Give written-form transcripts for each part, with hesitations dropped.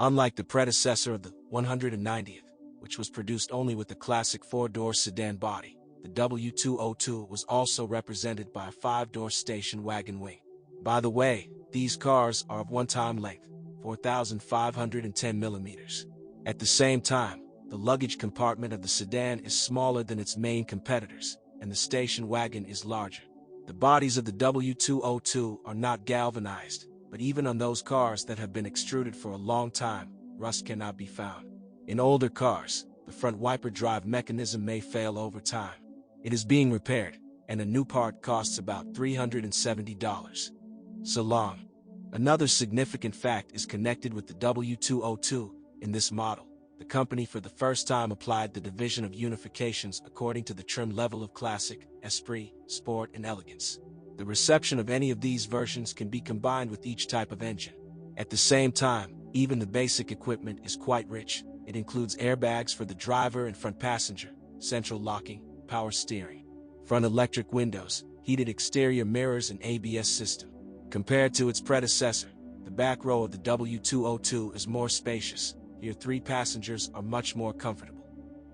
Unlike the predecessor of the 190th, which was produced only with the classic 4-door sedan body, the W202 was also represented by a 5-door station wagon wing. By the way, these cars are of one-time length, 4,510 millimeters. At the same time, the luggage compartment of the sedan is smaller than its main competitors, and the station wagon is larger. The bodies of the W202 are not galvanized, but even on those cars that have been extruded for a long time, rust cannot be found. In older cars, the front wiper drive mechanism may fail over time. It is being repaired, and a new part costs about $370. So long. Another significant fact is connected with the W202. In this model, the company for the first time applied the division of unifications according to the trim level of Classic, Esprit, Sport, and Elegance. The reception of any of these versions can be combined with each type of engine. At the same time, even the basic equipment is quite rich. It includes airbags for the driver and front passenger, central locking, power steering, front electric windows, heated exterior mirrors, and ABS system. Compared to its predecessor, the back row of the W202 is more spacious. Here 3 passengers are much more comfortable.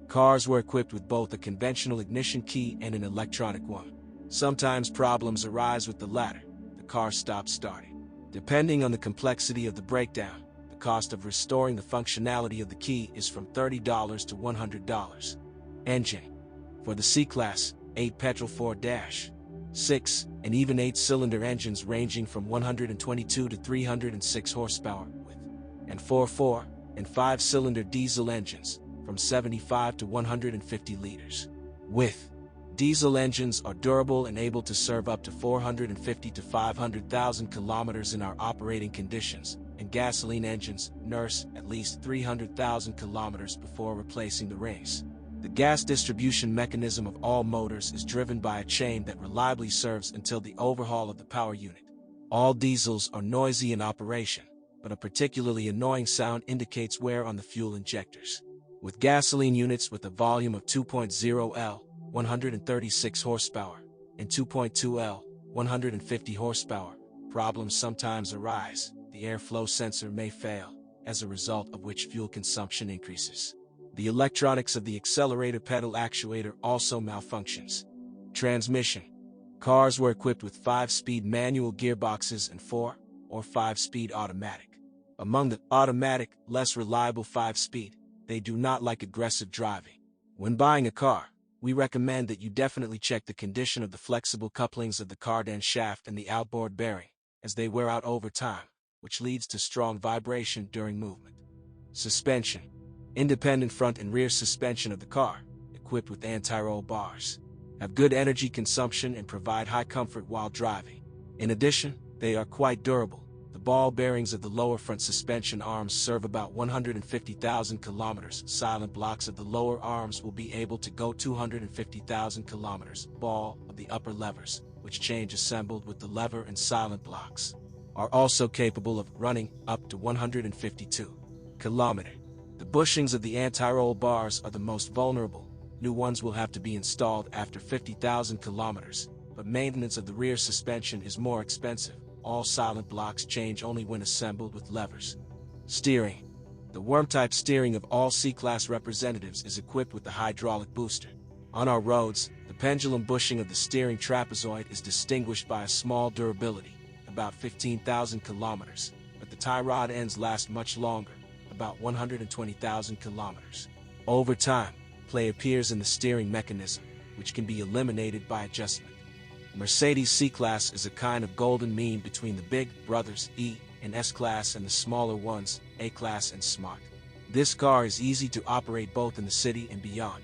Cars were equipped with both a conventional ignition key and an electronic one. Sometimes problems arise with the latter. The car stops starting. Depending on the complexity of the breakdown, the cost of restoring the functionality of the key is from $30 to $100. Engine. For the C-Class, 8 petrol 4-6, and even 8-cylinder engines ranging from 122 to 306 horsepower with, and 4 and 5-cylinder diesel engines from 75 to 150 liters with. Diesel engines are durable and able to serve up to 450 to 500,000 kilometers in our operating conditions, and gasoline engines nurse at least 300,000 kilometers before replacing the rings. The gas distribution mechanism of all motors is driven by a chain that reliably serves until the overhaul of the power unit. All diesels are noisy in operation, but a particularly annoying sound indicates wear on the fuel injectors. With gasoline units with a volume of 2.0 L, 136 horsepower, and 2.2 L, 150 horsepower, problems sometimes arise. The airflow sensor may fail, as a result of which fuel consumption increases. The electronics of the accelerator pedal actuator also malfunctions. Transmission. Cars were equipped with 5-speed manual gearboxes and 4 or 5-speed automatic. Among the automatic, less reliable 5-speed, they do not like aggressive driving. When buying a car, we recommend that you definitely check the condition of the flexible couplings of the cardan shaft and the outboard bearing, as they wear out over time, which leads to strong vibration during movement. Suspension. Independent front and rear suspension of the car, equipped with anti-roll bars, have good energy consumption and provide high comfort while driving. In addition, they are quite durable. The ball bearings of the lower front suspension arms serve about 150,000 kilometers. Silent blocks of the lower arms will be able to go 250,000 kilometers. Ball of the upper levers, which change assembled with the lever and silent blocks, are also capable of running up to 152 kilometers. The bushings of the anti-roll bars are the most vulnerable. New ones will have to be installed after 50,000 kilometers, but maintenance of the rear suspension is more expensive. All silent blocks change only when assembled with levers. Steering. The worm-type steering of all C-Class representatives is equipped with the hydraulic booster. On our roads, the pendulum bushing of the steering trapezoid is distinguished by a small durability, about 15,000 kilometers, but the tie rod ends last much longer, about 120,000 kilometers. Over time, play appears in the steering mechanism, which can be eliminated by adjustment. Mercedes C-Class is a kind of golden mean between the big brothers E and S-Class and the smaller ones, A-Class and Smart. This car is easy to operate both in the city and beyond.